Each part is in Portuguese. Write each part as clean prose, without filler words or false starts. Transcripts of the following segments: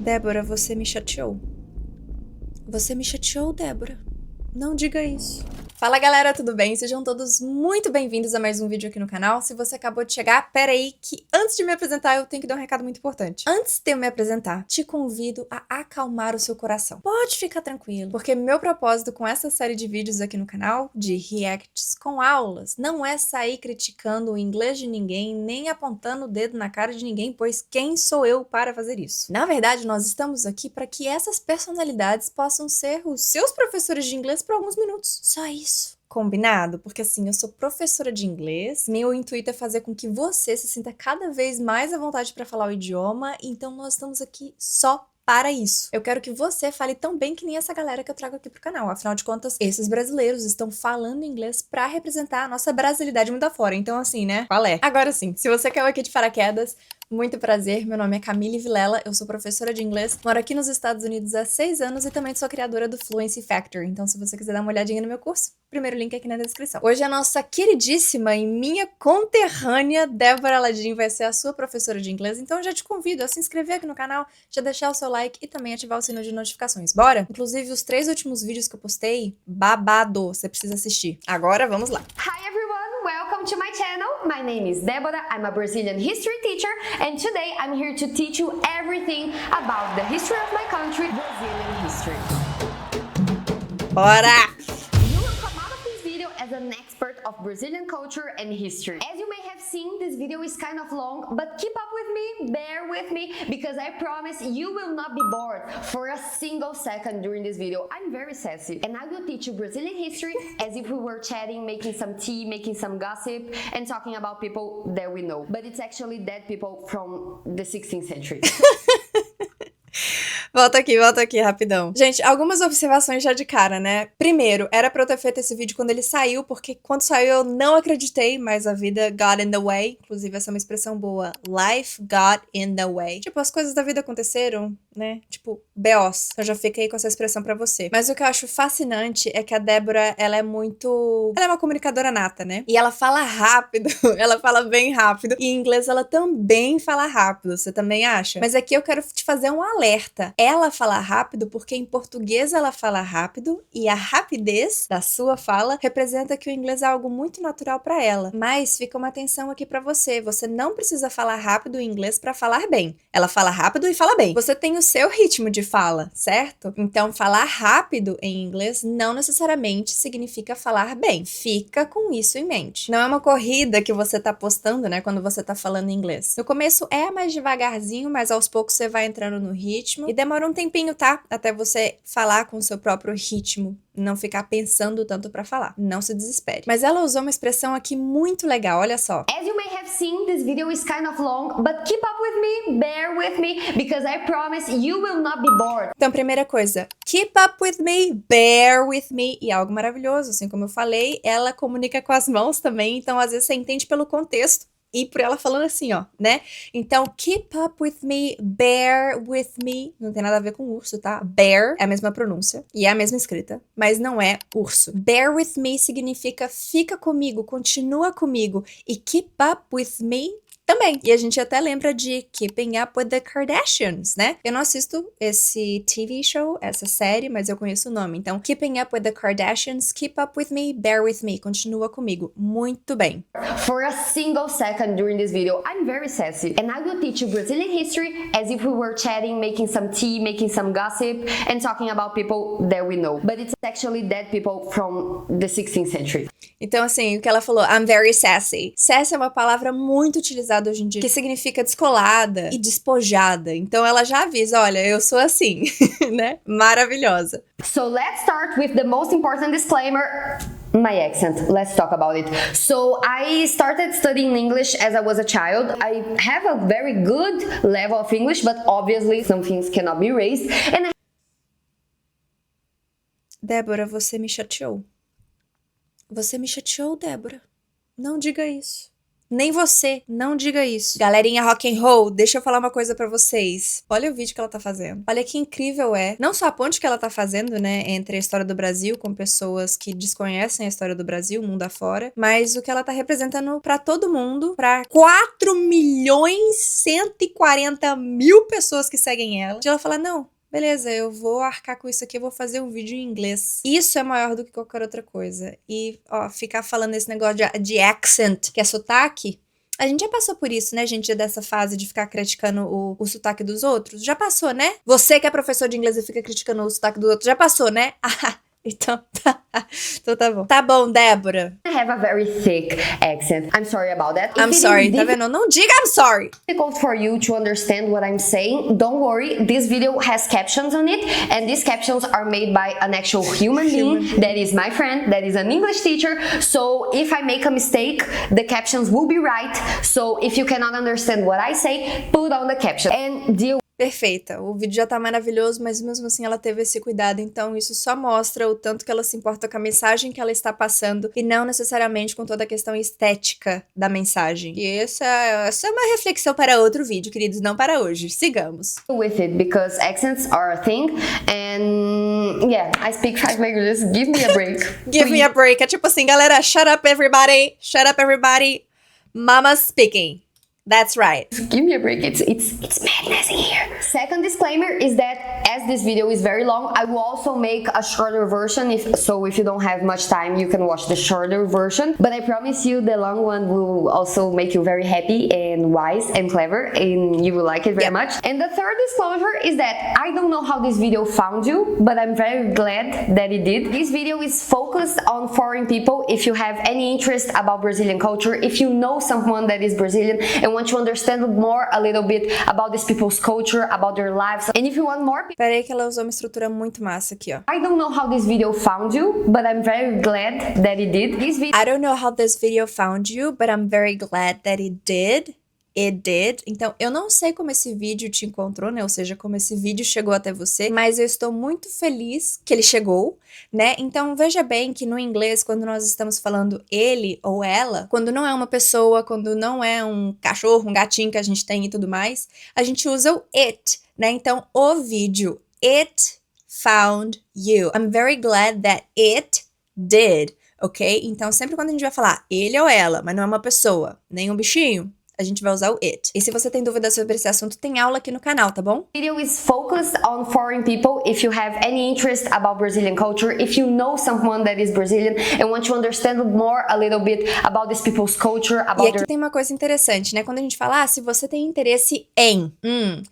Débora, você me chateou. Você me chateou, Débora. Não diga isso. Fala galera, tudo bem? Sejam todos muito bem-vindos a mais um vídeo aqui no canal. Se você acabou de chegar, pera aí que antes de me apresentar eu tenho que dar um recado muito importante. Antes de eu me apresentar, te convido a acalmar o seu coração. Pode ficar tranquilo, porque meu propósito com essa série de vídeos aqui no canal, de reacts com aulas, não é sair criticando o inglês de ninguém, nem apontando o dedo na cara de ninguém, pois quem sou eu para fazer isso? Na verdade, nós estamos aqui para que essas personalidades possam ser os seus professores de inglês por alguns minutos. Só isso. Combinado? Porque assim, eu sou professora de inglês, meu intuito é fazer com que você se sinta cada vez mais à vontade para falar o idioma, então nós estamos aqui só para isso. Eu quero que você fale tão bem que nem essa galera que eu trago aqui pro canal. Afinal de contas, esses brasileiros estão falando inglês para representar a nossa brasilidade mundo afora. Então assim, né? Qual é? Agora sim, se você caiu aqui de paraquedas, muito prazer, meu nome é Camille Vilela, eu sou professora de inglês, moro aqui nos Estados Unidos há 6 anos e também sou criadora do Fluency Factory, então se você quiser dar uma olhadinha no meu curso, primeiro link aqui na descrição. Hoje a nossa queridíssima e minha conterrânea Débora Aladim vai ser a sua professora de inglês, então eu já te convido a se inscrever aqui no canal, já deixar o seu like e também ativar o sino de notificações, bora? Inclusive os 3 últimos vídeos que eu postei, babado, você precisa assistir. Agora vamos lá. Hi everyone, welcome to my channel. My name is Débora, I'm a Brazilian history teacher and today I'm here to teach you everything about the history of my country, Brazilian history. Bora! You will come out of this video as an expert of Brazilian culture and history. As you may have seen, this video is kind of long, but keep up with me, bear with me, because I promise you will not be bored for a single second during this video. I'm very sassy, and I will teach you Brazilian history as if we were chatting, making some tea, making some gossip, and talking about people that we know. But it's actually dead people from the 16th century. Volta aqui, rapidão. Gente, algumas observações já de cara, né? Primeiro, era pra eu ter feito esse vídeo quando ele saiu, porque quando saiu eu não acreditei, mas a vida got in the way. Inclusive, essa é uma expressão boa. Life got in the way. Tipo, as coisas da vida aconteceram, né? Tipo, B.O.s. Eu já fiquei com essa expressão pra você. Mas o que eu acho fascinante é que a Débora, ela é muito... Ela é uma comunicadora nata, né? E ela fala rápido, ela fala bem rápido. E em inglês ela também fala rápido, você também acha? Mas aqui eu quero te fazer um alerta. Ela fala rápido porque em português ela fala rápido e a rapidez da sua fala representa que o inglês é algo muito natural para ela. Mas fica uma atenção aqui para você. Você não precisa falar rápido em inglês para falar bem. Ela fala rápido e fala bem. Você tem o seu ritmo de fala, certo? Então falar rápido em inglês não necessariamente significa falar bem. Fica com isso em mente. Não é uma corrida que você tá postando, né, quando você tá falando inglês. No começo é mais devagarzinho, mas aos poucos você vai entrando no ritmo e demora um tempinho, tá? Até você falar com o seu próprio ritmo, não ficar pensando tanto pra falar. Não se desespere. Mas ela usou uma expressão aqui muito legal, olha só. As you may have seen, this video is kind of long, but keep up with me, bear with me, because I promise you will not be bored. Então, primeira coisa, keep up with me, bear with me, e algo maravilhoso, assim como eu falei, ela comunica com as mãos também, então às vezes você entende pelo contexto, e por ela falando assim, ó, né? Então, keep up with me, bear with me. Não tem nada a ver com urso, tá? Bear é a mesma pronúncia e é a mesma escrita, mas não é urso. Bear with me significa fica comigo, continua comigo. E keep up with me também. E a gente até lembra de Keeping Up with the Kardashians, né? Eu não assisto esse TV show, essa série, mas eu conheço o nome. Então, Keeping Up with the Kardashians, Keep Up with me, Bear with me. Continua comigo. Muito bem. For a single second during this video, I'm very sassy, and I will teach you Brazilian history as if we were chatting, making some tea, making some gossip, and talking about people that we know. But it's actually dead people from the 16th century. Então, assim, o que ela falou, I'm very sassy. Sassy é uma palavra muito utilizada hoje em dia, que significa descolada e despojada. Então, ela já avisa, olha, eu sou assim, né? Maravilhosa. So let's start with the most important disclaimer. My accent, let's talk about it. So I started studying English as I was a child. I have a very good level of English, but obviously some things cannot be raised. And Débora, você me chateou. Você me chateou, Débora. Não diga isso. Nem você, não diga isso. Galerinha rock and roll, deixa eu falar uma coisa pra vocês. Olha o vídeo que ela tá fazendo. Olha que incrível é. Não só a ponte que ela tá fazendo, né, entre a história do Brasil com pessoas que desconhecem a história do Brasil, mundo afora, mas o que ela tá representando pra todo mundo, pra 4.140.000 pessoas que seguem ela. E ela fala, não, beleza, eu vou arcar com isso aqui, eu vou fazer um vídeo em inglês. Isso é maior do que qualquer outra coisa. E, ó, ficar falando esse negócio de accent, que é sotaque, a gente já passou por isso, né, gente, dessa fase de ficar criticando o sotaque dos outros. Já passou, né? Você que é professor de inglês e fica criticando o sotaque do outro, já passou, né? Então tá bom. Tá bom, Débora. I have a very thick accent. I'm sorry about that. I'm sorry, tá vendo? Não diga I'm sorry. Difficult for you to understand what I'm saying. Don't worry, this video has captions on it, and these captions are made by an actual human being that is my friend, that is an English teacher. So if I make a mistake, the captions will be right. So if you cannot understand what I say, put on the caption and deal. Perfeita, o vídeo já tá maravilhoso, mas mesmo assim ela teve esse cuidado, então isso só mostra o tanto que ela se importa com a mensagem que ela está passando e não necessariamente com toda a questão estética da mensagem. E essa é uma reflexão para outro vídeo, queridos, não para hoje. Sigamos. With it because accents are a thing and yeah, I speak 5 languages, give me a break. Give me a break. É tipo assim, galera, shut up everybody, mama speaking. That's right. Give me a break, it's madness in here. Second disclaimer is that as this video is very long, I will also make a shorter version, if you don't have much time, you can watch the shorter version. But I promise you the long one will also make you very happy and wise and clever, and you will like it very much. And the third disclosure is that I don't know how this video found you, but I'm very glad that it did. This video is focused on foreign people. If you have any interest about Brazilian culture, if you know someone that is Brazilian and want to understand more a little bit about these people's culture, about their lives, and if you want more. Peraí que ela usou uma estrutura muito massa aqui, ó. I don't know how this video found you, but I'm very glad that it did. I don't know how this video found you, but I'm very glad that it did. It did. Então, eu não sei como esse vídeo te encontrou, né? Ou seja, como esse vídeo chegou até você, mas eu estou muito feliz que ele chegou, né? Então, veja bem que no inglês, quando nós estamos falando ele ou ela, quando não é uma pessoa, quando não é um cachorro, um gatinho que a gente tem e tudo mais, a gente usa o it, né? Então, o vídeo, it found you. I'm very glad that it did, ok? Então, sempre quando a gente vai falar ele ou ela, mas não é uma pessoa, nem um bichinho, a gente vai usar o it. E se você tem dúvida sobre esse assunto, tem aula aqui no canal, tá bom? Video is focused on foreign people. If you have any interest about Brazilian culture, if you know someone that is Brazilian and want to understand more a little bit about these people's culture, about E aqui tem uma coisa interessante, né? Quando a gente fala, se você tem interesse em,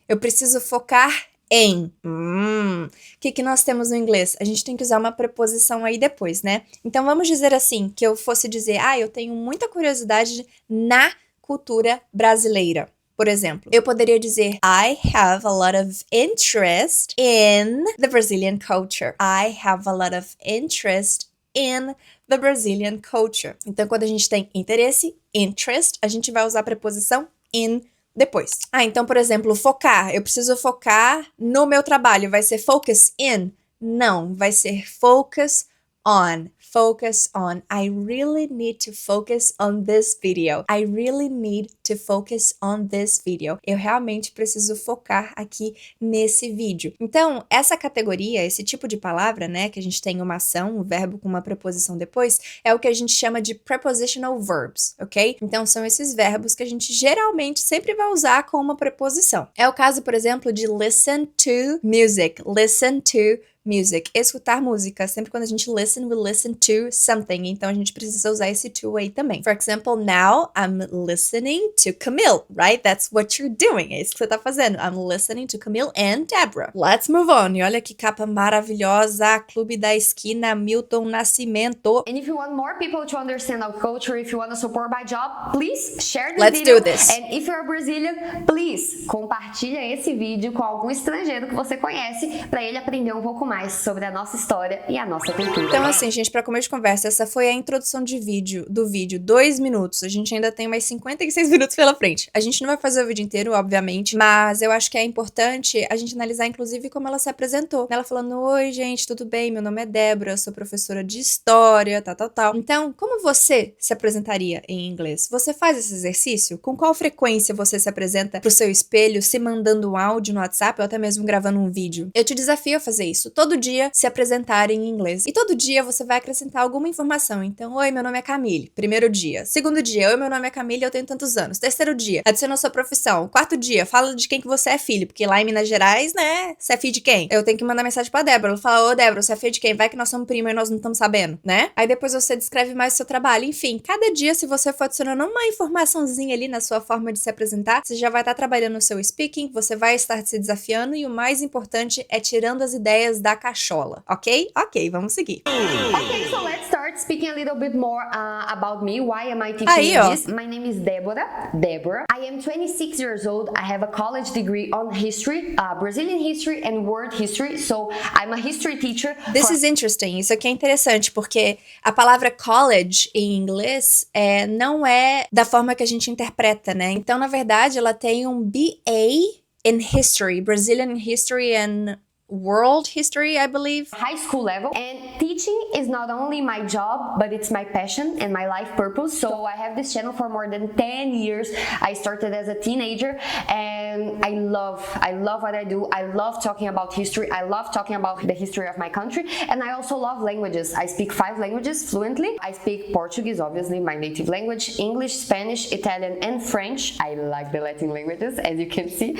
eu preciso focar em. O que nós temos no inglês? A gente tem que usar uma preposição aí depois, né? Então vamos dizer assim, que eu fosse dizer, eu tenho muita curiosidade na cultura brasileira. Por exemplo, eu poderia dizer I have a lot of interest in the Brazilian culture. I have a lot of interest in the Brazilian culture. Então, quando a gente tem interesse, interest, a gente vai usar a preposição in depois. Então, por exemplo, focar. Eu preciso focar no meu trabalho. Vai ser focus in? Não, vai ser focus on. Focus on. I really need to focus on this video. I really need to focus on this video. Eu realmente preciso focar aqui nesse vídeo. Então, essa categoria, esse tipo de palavra, né, que a gente tem uma ação, um verbo com uma preposição depois, é o que a gente chama de prepositional verbs, ok? Então, são esses verbos que a gente geralmente sempre vai usar com uma preposição. É o caso, por exemplo, de listen to music. Listen to music, escutar música. Sempre quando a gente listen, we listen to something. Então, a gente precisa usar esse to aí também. For example, now I'm listening to Camille, right? That's what you're doing. É isso que você tá fazendo. I'm listening to Camille and Deborah. Let's move on. E olha que capa maravilhosa. Clube da Esquina, Milton Nascimento. And if you want more people to understand our culture, if you want to support my job, please share this Let's video. do this. And if you're Brazilian, please compartilha esse vídeo com algum estrangeiro que você conhece para ele aprender um pouco mais sobre a nossa história e a nossa cultura. Então, assim, gente, para começo de conversa, essa foi a introdução do vídeo, 2 minutos. A gente ainda tem mais 56 minutos minutos pela frente. A gente não vai fazer o vídeo inteiro, obviamente, mas eu acho que é importante a gente analisar, inclusive, como ela se apresentou. Ela falando, oi, gente, tudo bem? Meu nome é Débora, eu sou professora de história, tal. Então, como você se apresentaria em inglês? Você faz esse exercício? Com qual frequência você se apresenta pro seu espelho, se mandando um áudio no WhatsApp ou até mesmo gravando um vídeo? Eu te desafio a fazer isso. Todo dia se apresentar em inglês. E todo dia você vai acrescentar alguma informação. Então, oi, meu nome é Camille. Primeiro dia. Segundo dia, oi, meu nome é Camille, eu tenho tantos anos. Terceiro dia, adiciona sua profissão. Quarto dia, fala de quem que você é filho, porque lá em Minas Gerais, né, você é filho de quem? Eu tenho que mandar mensagem pra Débora. Ela fala, ô, Débora, você é filho de quem? Vai que nós somos prima e nós não estamos sabendo, né? Aí depois você descreve mais o seu trabalho. Enfim, cada dia, se você for adicionando uma informaçãozinha ali na sua forma de se apresentar, você já vai estar trabalhando no seu speaking, você vai estar se desafiando e o mais importante é tirando as ideias da cachola, ok? Ok, vamos seguir. Okay, so let's start speaking a little bit more about me. Why am I teaching Aí, you ó. this? My name is Débora. I am 26 years old. I have a college degree on history, Brazilian history and world history. So I'm a history teacher. This is interesting. Isso aqui é interessante, porque a palavra college em inglês não é da forma que a gente interpreta, né? Então, na verdade, ela tem um BA in History, Brazilian History and World History, I believe. High school level, and teaching is not only my job, but it's my passion and my life purpose. So I have this channel for more than 10 years. I started as a teenager, and I love what I do. I love talking about history. I love talking about the history of my country, and I also love languages. I speak 5 languages fluently. I speak Portuguese, obviously, my native language, English, Spanish, Italian, and French. I like the Latin languages, as you can see.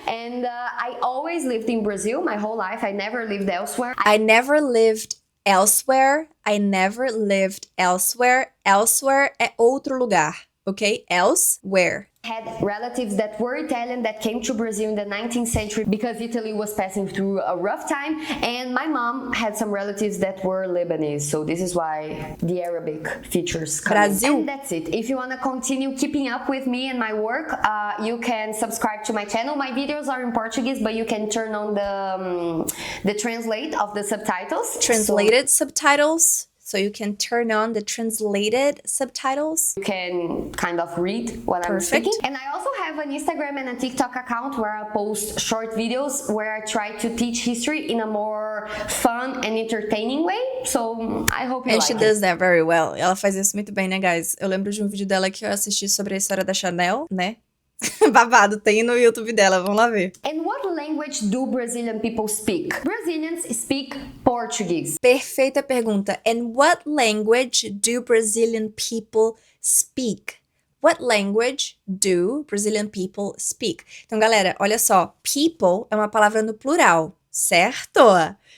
And I always lived in Brazil my whole life. I never lived elsewhere. I never lived elsewhere. I never lived elsewhere. Elsewhere é outro lugar, ok? Elsewhere. Had relatives that were Italian that came to Brazil in the 19th century because Italy was passing through a rough time, and my mom had some relatives that were Lebanese, so this is why the Arabic features come Brasil. in. And that's it. If you want to continue keeping up with me and my work, you can subscribe to my channel. My videos are in Portuguese, but you can turn on the translate of the subtitles. Translated subtitles. So you can turn on the translated subtitles. You can kind of read what I'm Perfect. speaking. And I also have an Instagram and a TikTok account where I post short videos where I try to teach history in a more fun and entertaining way. So I hope you And like she it. does that very well. Ela faz isso muito bem, né, guys? Eu lembro de um vídeo dela que eu assisti sobre a história da Chanel, né? Babado, tem no YouTube dela, vamos lá ver. And what language do Brazilian people speak? Brazilians speak Portuguese. Perfeita pergunta. And what language do Brazilian people speak? What language do Brazilian people speak? Então, galera, olha só. People é uma palavra no plural, certo?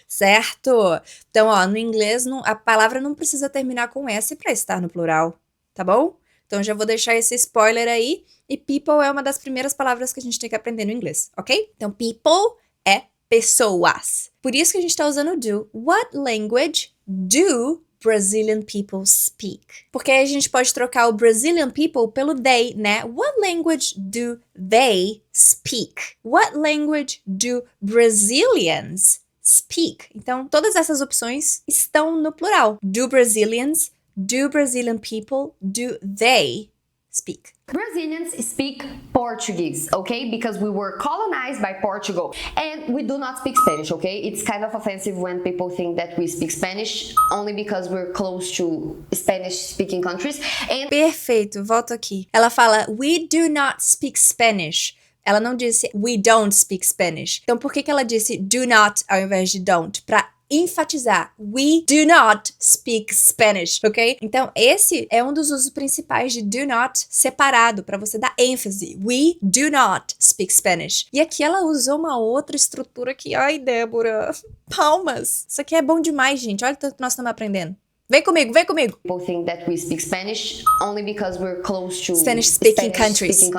Certo. Então, ó, no inglês, a palavra não precisa terminar com S para estar no plural, tá bom? Então, já vou deixar esse spoiler aí. E people é uma das primeiras palavras que a gente tem que aprender no inglês, ok? Então, people é pessoas. Por isso que a gente tá usando do. What language do Brazilian people speak? Porque aí a gente pode trocar o Brazilian people pelo they, né? What language do they speak? What language do Brazilians speak? Então, todas essas opções estão no plural. Do Brazilians, do Brazilian people, do they speak? Brazilians speak Portuguese, okay? Because we were colonized by Portugal. And we do not speak Spanish, okay? It's kind of offensive when people think that we speak Spanish only because we're close to Spanish-speaking countries. And Perfeito, volto aqui. Ela fala, we do not speak Spanish. Ela não disse, we don't speak Spanish. Então, por que ela disse do not ao invés de don't? Pra enfatizar, we do not speak Spanish, ok? Então, esse é um dos usos principais de do not separado, para você dar ênfase. We do not speak Spanish. E aqui ela usou uma outra estrutura que, ai, Débora, palmas. Isso aqui é bom demais, gente. Olha o tanto que nós estamos aprendendo. Vem comigo, vem comigo. people think that we speak Spanish only because we're close to Spanish-speaking countries.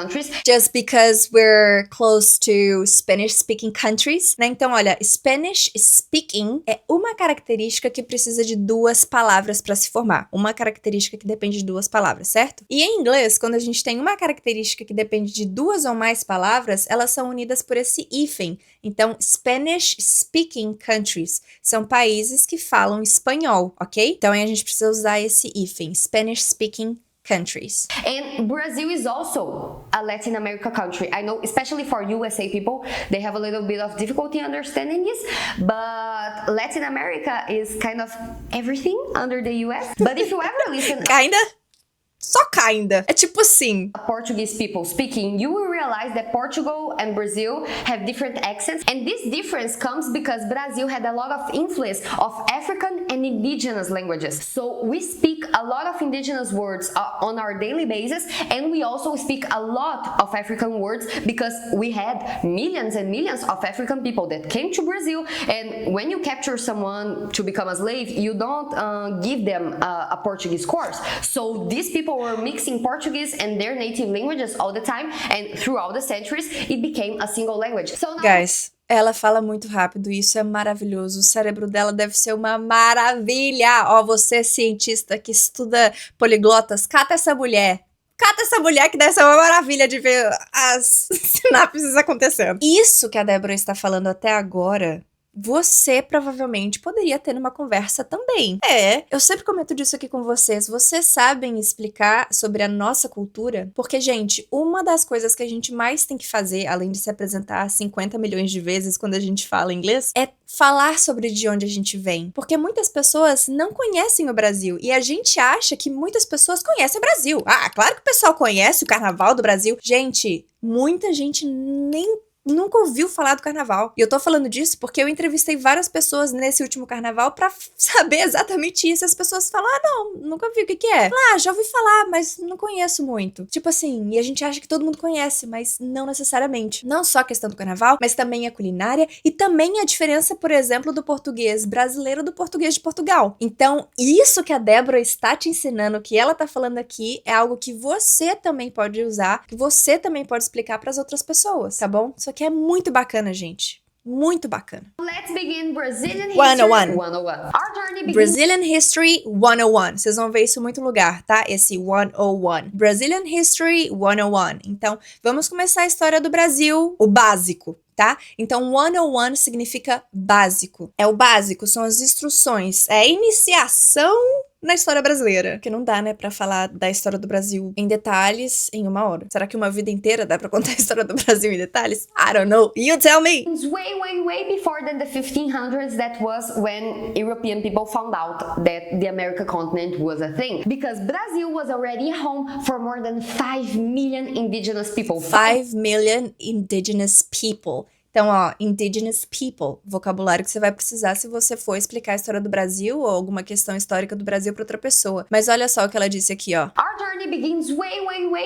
Just because we're close to Spanish-speaking countries, né? Então, olha, Spanish-speaking é uma característica que precisa de 2 palavras para se formar. Uma característica que depende de 2 palavras, certo? E em inglês, quando a gente tem uma característica que depende de 2 ou mais palavras, elas são unidas por esse hífen. Então, Spanish-speaking countries são países que falam espanhol, ok? Então, aí a gente precisa usar esse hífen, Spanish-speaking countries. And Brazil is also a Latin America country. I know, especially for USA people, they have a little bit of difficulty understanding this, but Latin America is kind of everything under the US. But if you ever listen... Kinda? Só kinda. É tipo assim. Portuguese people speaking, you will realize that Portugal and Brazil have different accents, and this difference comes because Brazil had a lot of influence of African and indigenous languages. So we speak a lot of indigenous words on our daily basis, and we also speak a lot of African words because we had millions and millions of African people that came to Brazil, and when you capture someone to become a slave, you don't give them a Portuguese course. So these people were mixing Portuguese and their native languages all the time, and throughout the centuries, it became a single language. So now... Guys, ela fala muito rápido e isso é maravilhoso. O cérebro dela deve ser uma maravilha. Ó, você cientista que estuda poliglotas, cata essa mulher. Cata essa mulher que deve ser uma maravilha de ver as sinapses acontecendo. Isso que a Débora está falando até agora... Você provavelmente poderia ter numa conversa também. Eu sempre comento disso aqui com vocês. Vocês sabem explicar sobre a nossa cultura? Porque, gente, uma das coisas que a gente mais tem que fazer, além de se apresentar 50 milhões de vezes quando a gente fala inglês, é falar sobre de onde a gente vem. Porque muitas pessoas não conhecem o Brasil. E a gente acha que muitas pessoas conhecem o Brasil. Ah, claro que o pessoal conhece o Carnaval do Brasil. Gente, muita gente nunca ouviu falar do carnaval. E eu tô falando disso porque eu entrevistei várias pessoas nesse último carnaval pra saber exatamente isso. As pessoas falam, não, nunca vi, o que que é? Já ouvi falar, mas não conheço muito. Tipo assim, e a gente acha que todo mundo conhece, mas não necessariamente. Não só a questão do carnaval, mas também a culinária e também a diferença, por exemplo, do português brasileiro do português de Portugal. Então, isso que a Débora está te ensinando, que ela tá falando aqui, é algo que você também pode usar, que você também pode explicar pras outras pessoas, tá bom? Isso aqui é muito bacana, gente. Muito bacana. Let's begin Brazilian History 101. Our journey begins... Brazilian History 101. Vocês vão ver isso em muito lugar, tá? Esse 101. Brazilian History 101. Então, vamos começar a história do Brasil, o básico, tá? Então, 101 significa básico. É o básico, são as instruções, é a iniciação na história brasileira. Que não dá, né, pra falar da história do Brasil em detalhes em uma hora. Será que uma vida inteira dá pra contar a história do Brasil em detalhes? I don't know. You tell me! Way before than the 1500s, that was when European people found out that the American continent was a thing. Because Brazil was already home for more than 5 million indigenous people. 5 million indigenous people. Então, ó, indigenous people, vocabulário que você vai precisar se você for explicar a história do Brasil ou alguma questão histórica do Brasil para outra pessoa. Mas olha só o que ela disse aqui, ó. Our journey begins way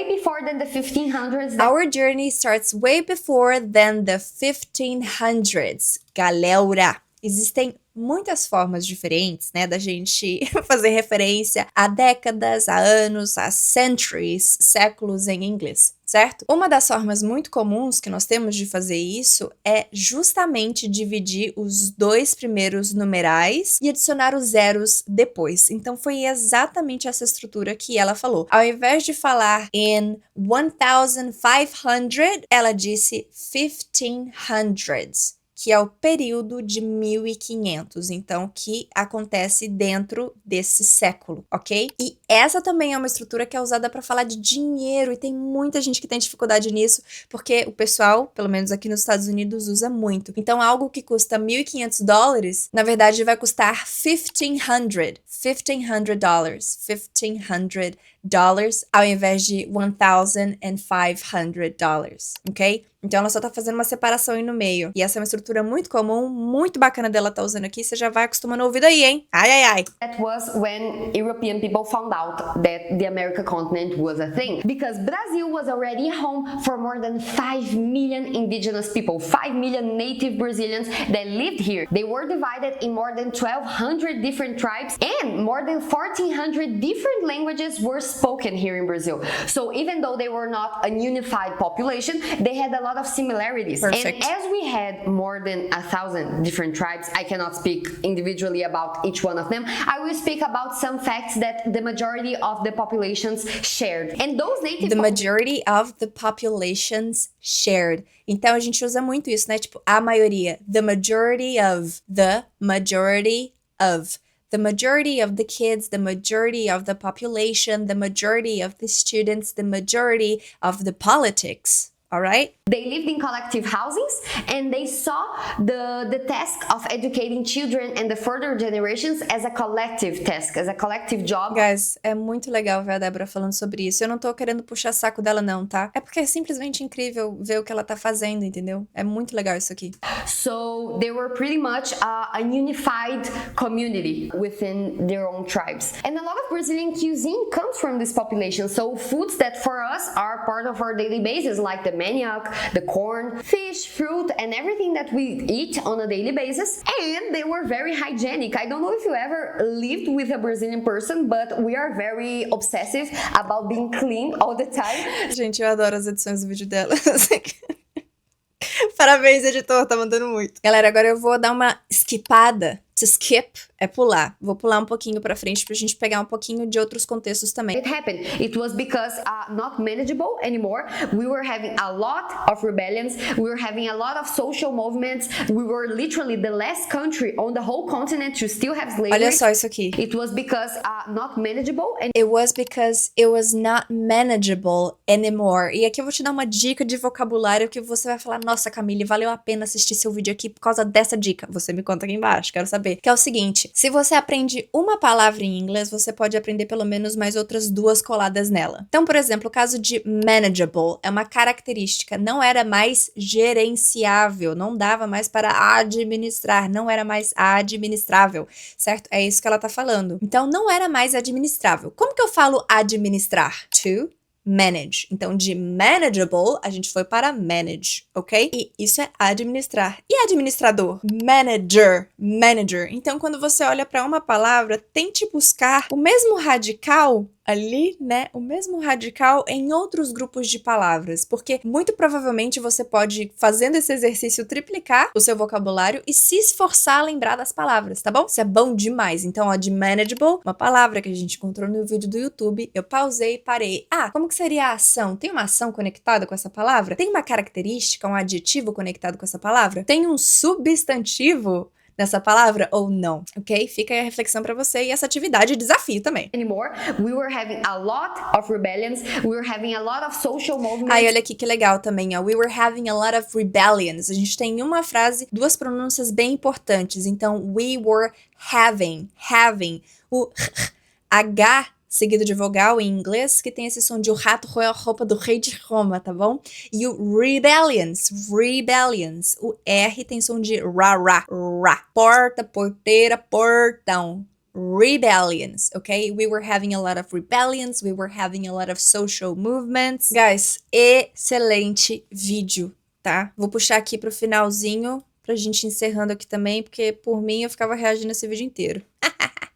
before than the 1500s. Our journey starts way before than the 1500s. Galera, existem muitas formas diferentes, né, da gente fazer referência a décadas, a anos, a centuries, séculos em inglês, certo? Uma das formas muito comuns que nós temos de fazer isso é justamente dividir os dois primeiros numerais e adicionar os zeros depois. Então foi exatamente essa estrutura que ela falou. Ao invés de falar in 1500, ela disse 1500s. Que é o período de 1500, então, que acontece dentro desse século, ok? E essa também é uma estrutura que é usada para falar de dinheiro, e tem muita gente que tem dificuldade nisso, porque o pessoal, pelo menos aqui nos Estados Unidos, usa muito. Então, algo que custa $1.500, na verdade, vai custar $1,500, ao invés de $1,500, ok? Então, ela só tá fazendo uma separação aí no meio. E essa é uma estrutura muito comum, muito bacana dela tá usando aqui. Você já vai acostumando o ouvido aí, hein? Ai, ai, ai. That was when European people found out that the American continent was a thing. Because Brazil was already home for more than 5 million indigenous people. 5 million native Brazilians that lived here. They were divided in more than 1,200 different tribes, and more than 1,400 different languages were spoken here in Brazil. So even though they were not a unified population, they had a lot of similarities. Perfect. And as we had more than 1,000 different tribes, I cannot speak individually about each one of them. I will speak about some facts that the majority of the populations shared. And those native... The majority of the populations shared. Então, a gente usa muito isso, né? Tipo, a maioria. The majority of. The majority of. the majority of the kids, the majority of the population, the majority of the students, the majority of the politics. All right? They lived in collective housings and they saw the task of educating children and the further generations as a collective task, as a collective job. Guys, é muito legal ver a Débora falando sobre isso. Eu não tô querendo puxar saco dela não, tá? É porque é simplesmente incrível ver o que ela tá fazendo, entendeu? É muito legal isso aqui. So they were pretty much a unified community within their own tribes. And a lot of Brazilian cuisine comes from this population. So foods that for us are part of our daily basis, like the manioc, the corn, fish, fruit, and everything that we eat on a daily basis. And they were very hygienic. I don't know if you ever lived with a Brazilian person, but we are very obsessive about being clean all the time. Gente, eu adoro as edições do vídeo dela. Parabéns, editor, tá mandando muito. Galera, agora eu vou dar uma skipada. To skip é pular. Vou pular um pouquinho pra frente pra gente pegar um pouquinho de outros contextos também. It happened. It was because not manageable anymore. We were having a lot of rebellions. We were having a lot of social movements. We were literally the last country on the whole continent to still have slavery. Olha só isso aqui. It was because not manageable. It was because it was not manageable anymore. E aqui eu vou te dar uma dica de vocabulário que você vai falar, nossa, Camille, valeu a pena assistir seu vídeo aqui por causa dessa dica. Você me conta aqui embaixo, quero saber. Que é o seguinte, se você aprende uma palavra em inglês, você pode aprender pelo menos mais outras duas coladas nela. Então, por exemplo, o caso de manageable é uma característica, não era mais gerenciável, não dava mais para administrar, não era mais administrável, certo? É isso que ela tá falando. Então, não era mais administrável. Como que eu falo administrar? To manage. Então, de manageable, a gente foi para manage, ok? E isso é administrar. E administrador? Manager. Manager. Então, quando você olha para uma palavra, tente buscar o mesmo radical ali, né, o mesmo radical em outros grupos de palavras, porque muito provavelmente você pode, fazendo esse exercício, triplicar o seu vocabulário e se esforçar a lembrar das palavras, tá bom? Isso é bom demais. Então, ó, de manageable, uma palavra que a gente encontrou no vídeo do YouTube, eu pausei e parei. Ah, como que seria a ação? Tem uma ação conectada com essa palavra? Tem uma característica, um adjetivo conectado com essa palavra? Tem um substantivo nessa palavra ou não, ok? Fica aí a reflexão pra você e essa atividade desafio também. Anymore, we were having a lot of rebellions, we were having a lot of social movements. Aí, olha aqui que legal também, ó. We were having a lot of rebellions. A gente tem uma frase, duas pronúncias bem importantes. Então, we were having. O H seguido de vogal em inglês, que tem esse som de o rato roeu a roupa do rei de Roma, tá bom? E o rebellions. O R tem som de ra. Porta, porteira, portão. Rebellions, okay? We were having a lot of rebellions, we were having a lot of social movements. Guys, excelente vídeo, tá? Vou puxar aqui pro finalzinho, pra gente encerrando aqui também, porque por mim eu ficava reagindo esse vídeo inteiro.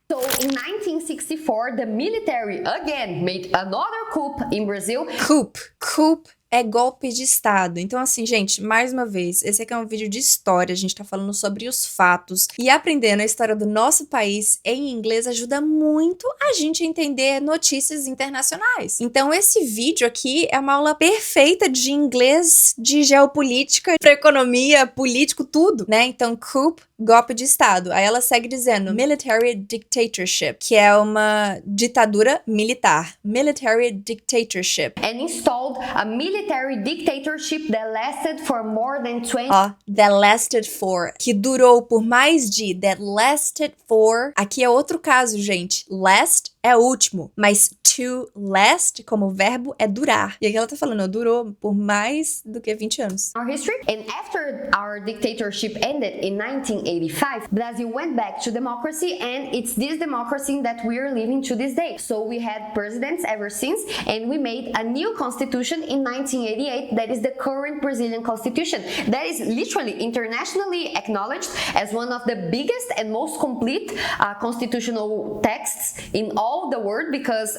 So in 1964, the military again made another coup in Brazil. Coup é golpe de Estado. Então, assim, gente, mais uma vez, esse aqui é um vídeo de história, a gente tá falando sobre os fatos, e aprendendo a história do nosso país em inglês ajuda muito a gente a entender notícias internacionais. Então, esse vídeo aqui é uma aula perfeita de inglês, de geopolítica, pra economia, político, tudo, né? Então, coup, golpe de Estado. Aí ela segue dizendo military dictatorship, que é uma ditadura militar. Military dictatorship. And installed a military dictatorship that lasted for more than 20... Ó, that lasted for, que durou por mais de, that lasted for. Aqui é outro caso, gente. Last é último, mas to last, como verbo, é durar. E aqui ela tá falando, durou por mais do que 20 anos. Our history. And after our dictatorship ended in 1985, Brazil went back to democracy, and it's this democracy that we are living to this day. So we had presidents ever since, and we made a new constitution in 1988 that is the current Brazilian constitution. That is literally internationally acknowledged as one of the biggest and most complete constitutional texts in all all the world because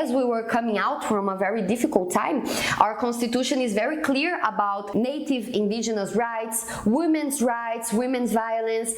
as we were coming out from a very difficult time, our constitution is very clear about native indigenous rights, women's violence,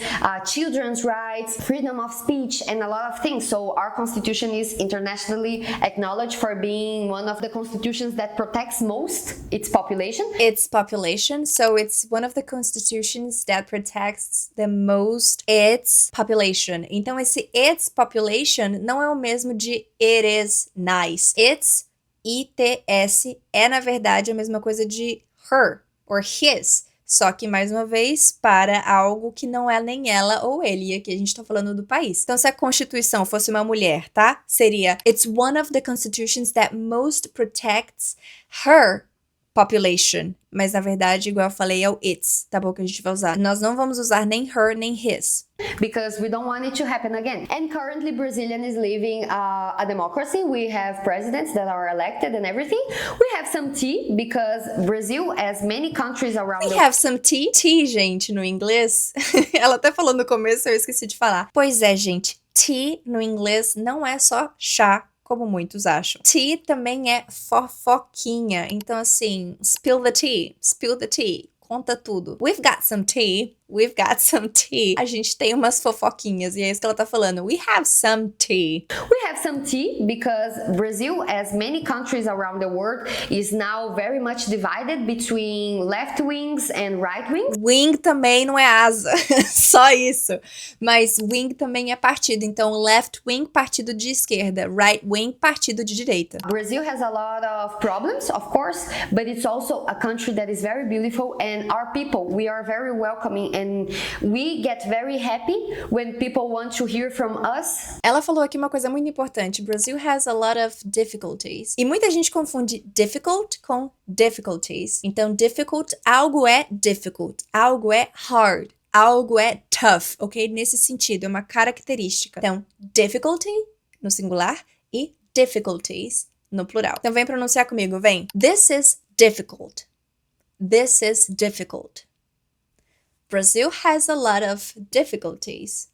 children's rights, freedom of speech, and a lot of things. So our constitution is internationally acknowledged for being one of the constitutions that protects most its population. Its population, so it's one of the constitutions that protects the most its population. Então esse its population não é o mesmo de it is nice. Its, ITS, é na verdade a mesma coisa de her or his. Só que, mais uma vez, para algo que não é nem ela ou ele. E aqui a gente tá falando do país. Então, se a Constituição fosse uma mulher, tá? Seria It's one of the constitutions that most protects her population. Mas, na verdade, igual eu falei, é o it's, tá bom? Que a gente vai usar. Nós não vamos usar nem her, nem his. Because we don't want it to happen again. And currently Brazilian is living a democracy. We have presidents that are elected and everything. We have some tea because Brazil, as many countries around We have some tea. Tea, gente, no inglês. Ela até falou no começo, eu esqueci de falar. Pois é, gente. Tea, no inglês, não é só chá, como muitos acham. Tea também é fofoquinha. Então, assim, spill the tea. Spill the tea. Conta tudo. We've got some tea. We've got some tea. A gente tem umas fofoquinhas. E é isso que ela tá falando. We have some tea. We have some tea because Brazil, as many countries around the world, is now very much divided between left wings and right wings. Wing também não é asa. Só isso. Mas wing também é partido. Então, left wing, partido de esquerda. Right wing, partido de direita. Brazil has a lot of problems, of course, but it's also a country that is very beautiful, and our people, we are very welcoming, and we get very happy when people want to hear from us. Ela falou aqui uma coisa muito importante. Brazil has a lot of difficulties. E muita gente confunde difficult com difficulties. Então, difficult, algo é difficult. Algo é hard. Algo é tough, ok? Nesse sentido, é uma característica. Então, difficulty, no singular, e difficulties, no plural. Então, vem pronunciar comigo, vem. This is difficult. This is difficult. Brazil has a lot of difficulties.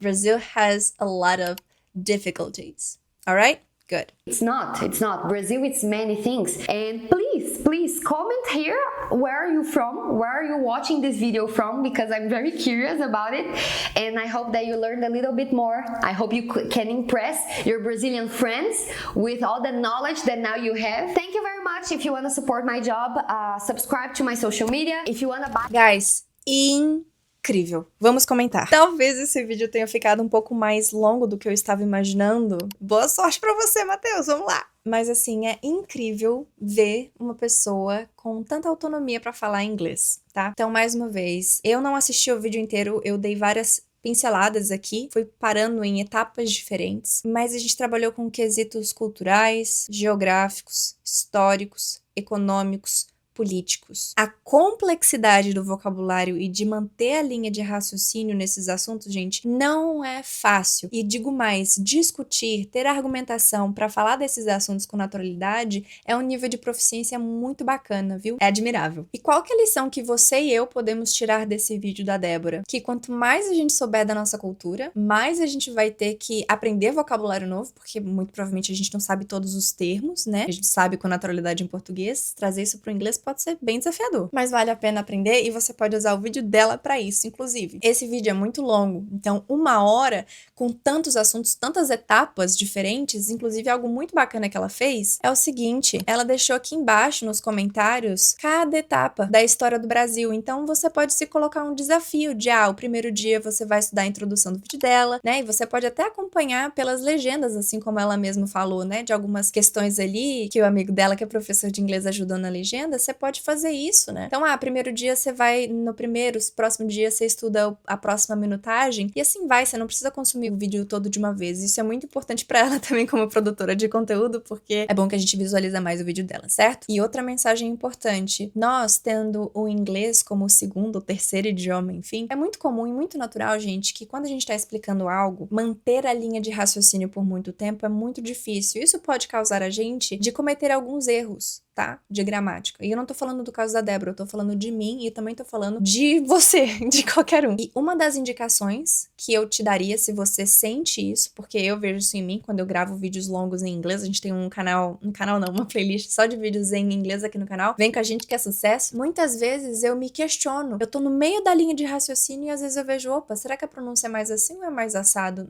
Brazil has a lot of difficulties. All right? Good. It's not. Brazil, it's many things. And please comment here where are you from? Where are you watching this video from? Because I'm very curious about it. And I hope that you learned a little bit more. I hope you can impress your Brazilian friends with all the knowledge that now you have. Thank you very much. If you want to support my job, subscribe to my social media. If you want to buy... Guys, incrível. Vamos comentar. Talvez esse vídeo tenha ficado um pouco mais longo do que eu estava imaginando. Boa sorte pra você, Matheus. Vamos lá. Mas assim, é incrível ver uma pessoa com tanta autonomia pra falar inglês, tá? Então, mais uma vez, eu não assisti o vídeo inteiro, eu dei várias pinceladas aqui, fui parando em etapas diferentes, mas a gente trabalhou com quesitos culturais, geográficos, históricos, econômicos, políticos. A complexidade do vocabulário e de manter a linha de raciocínio nesses assuntos, gente, não é fácil. E digo mais, discutir, ter argumentação para falar desses assuntos com naturalidade é um nível de proficiência muito bacana, viu? É admirável. E qual que é a lição que você e eu podemos tirar desse vídeo da Débora? Que quanto mais a gente souber da nossa cultura, mais a gente vai ter que aprender vocabulário novo, porque muito provavelmente a gente não sabe todos os termos, né? A gente sabe com naturalidade em português, trazer isso pro inglês pode ser bem desafiador, mas vale a pena aprender e você pode usar o vídeo dela pra isso, inclusive. Esse vídeo é muito longo, então 1 hora com tantos assuntos, tantas etapas diferentes, inclusive algo muito bacana que ela fez é o seguinte, ela deixou aqui embaixo nos comentários cada etapa da história do Brasil, então você pode se colocar um desafio de, o primeiro dia você vai estudar a introdução do vídeo dela, né, e você pode até acompanhar pelas legendas, assim como ela mesma falou, né, de algumas questões ali que o amigo dela, que é professor de inglês, ajudou na legenda, você pode fazer isso, né? Então, primeiro dia você vai no primeiro, próximo dia você estuda a próxima minutagem, e assim vai, você não precisa consumir o vídeo todo de uma vez. Isso é muito importante pra ela também como produtora de conteúdo, porque é bom que a gente visualiza mais o vídeo dela, certo? E outra mensagem importante, nós tendo o inglês como segundo ou terceiro idioma, enfim, é muito comum e muito natural, gente, que quando a gente tá explicando algo, manter a linha de raciocínio por muito tempo é muito difícil. Isso pode causar a gente de cometer alguns erros. tá? De gramática. E eu não tô falando do caso da Débora, eu tô falando de mim e também tô falando de você, de qualquer um. E uma das indicações que eu te daria se você sente isso, porque eu vejo isso em mim quando eu gravo vídeos longos em inglês, a gente tem uma playlist só de vídeos em inglês aqui no canal, vem com a gente que é sucesso. Muitas vezes eu me questiono, eu tô no meio da linha de raciocínio e às vezes eu vejo, opa, será que a pronúncia é mais assim ou é mais assado?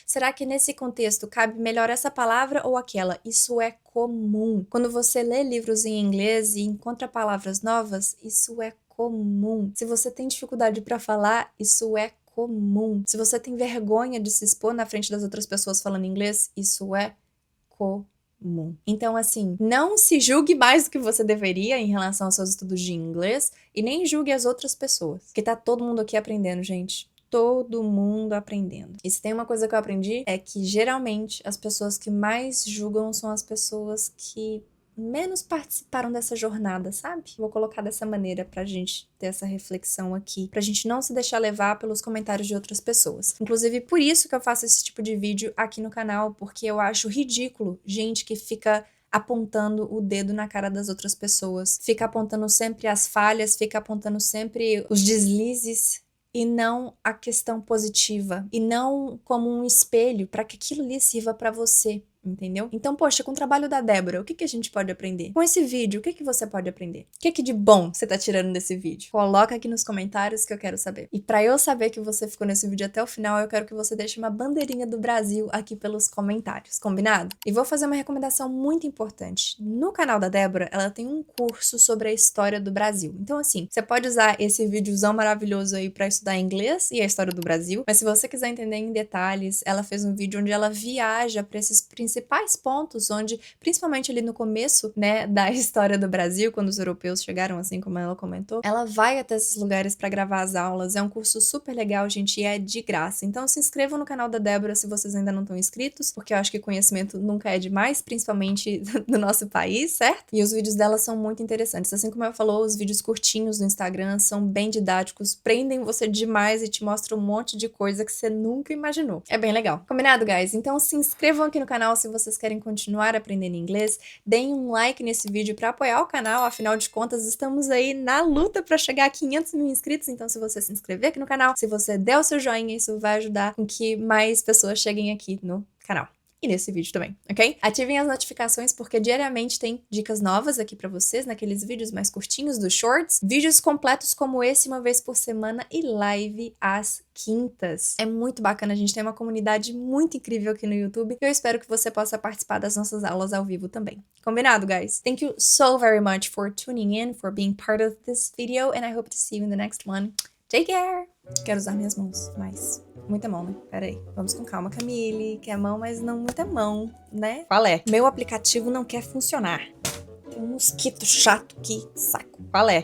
Será que nesse contexto cabe melhor essa palavra ou aquela? Isso é comum. Quando você lê livros em inglês e encontra palavras novas, isso é comum. Se você tem dificuldade para falar, isso é comum. Se você tem vergonha de se expor na frente das outras pessoas falando inglês, isso é comum. Então, assim, não se julgue mais do que você deveria em relação aos seus estudos de inglês e nem julgue as outras pessoas, porque tá todo mundo aqui aprendendo, gente. Todo mundo aprendendo. E se tem uma coisa que eu aprendi, é que geralmente as pessoas que mais julgam são as pessoas que menos participaram dessa jornada, sabe? Vou colocar dessa maneira pra gente ter essa reflexão aqui, pra gente não se deixar levar pelos comentários de outras pessoas. Inclusive, por isso que eu faço esse tipo de vídeo aqui no canal, porque eu acho ridículo gente que fica apontando o dedo na cara das outras pessoas, fica apontando sempre as falhas, fica apontando sempre os deslizes, e não a questão positiva, e não como um espelho para que aquilo ali sirva para você, entendeu? Então, poxa, com o trabalho da Débora, o que a gente pode aprender? Com esse vídeo, o que você pode aprender? O que de bom você tá tirando desse vídeo? Coloca aqui nos comentários que eu quero saber. E para eu saber que você ficou nesse vídeo até o final, eu quero que você deixe uma bandeirinha do Brasil aqui pelos comentários, combinado? E vou fazer uma recomendação muito importante. No canal da Débora, ela tem um curso sobre a história do Brasil. Então, assim, você pode usar esse videozão maravilhoso aí para estudar inglês e a história do Brasil, mas se você quiser entender em detalhes, ela fez um vídeo onde ela viaja para esses principais pontos, onde, principalmente ali no começo, né, da história do Brasil, quando os europeus chegaram, assim como ela comentou, ela vai até esses lugares para gravar as aulas. É um curso super legal, gente, e é de graça. Então se inscrevam no canal da Débora se vocês ainda não estão inscritos, porque eu acho que conhecimento nunca é demais, principalmente no nosso país, certo? E os vídeos dela são muito interessantes. Assim como ela falou, os vídeos curtinhos no Instagram são bem didáticos, prendem você demais e te mostram um monte de coisa que você nunca imaginou. É bem legal. Combinado, guys? Então se inscrevam aqui no canal se vocês querem continuar aprendendo inglês, deem um like nesse vídeo para apoiar o canal, afinal de contas estamos aí na luta para chegar a 500 mil inscritos, então se você se inscrever aqui no canal, se você der o seu joinha, isso vai ajudar com que mais pessoas cheguem aqui no canal. E nesse vídeo também, ok? Ativem as notificações porque diariamente tem dicas novas aqui pra vocês, naqueles vídeos mais curtinhos dos shorts, vídeos completos como esse uma vez por semana e live às quintas. É muito bacana, a gente tem uma comunidade muito incrível aqui no YouTube e eu espero que você possa participar das nossas aulas ao vivo também. Combinado, guys? Thank you so very much for tuning in, for being part of this video, and I hope to see you in the next one. Take care! Quero usar minhas mãos, mas muita mão, né? Pera aí. Vamos com calma, Camille. Quer mão, mas não muita mão, né? Qual é? Meu aplicativo não quer funcionar. Tem um mosquito chato aqui. Saco. Qual é?